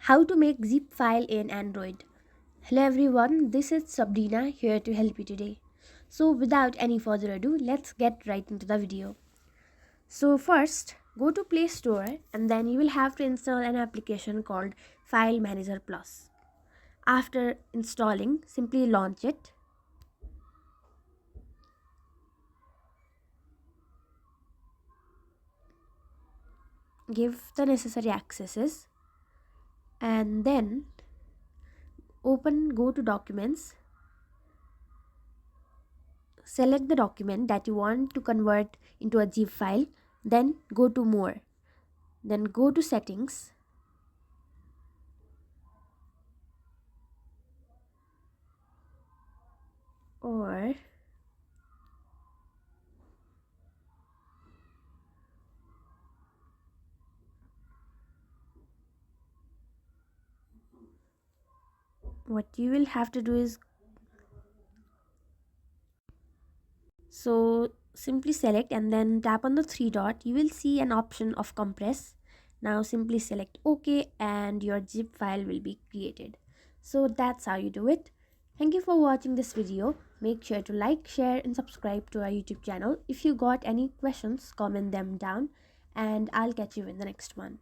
How to make zip file in Android. Hello everyone, this is Sabrina here to help you today. So without any further ado, let's get right into the video. So first, go to Play Store and then you will have to install an application called File Manager Plus. After installing, simply launch it. Give the necessary accesses and then go to Documents. Select the document that you want to convert into a zip file, then go to More, then go to Settings, or what you will have to do is simply select and then tap on the three dot. You will see an option of compress. Now simply select OK and your zip file will be created. So that's how you do it. Thank you for watching this video. Make sure to like, share and subscribe to our YouTube channel. If you got any questions, comment them down and I'll catch you in the next one.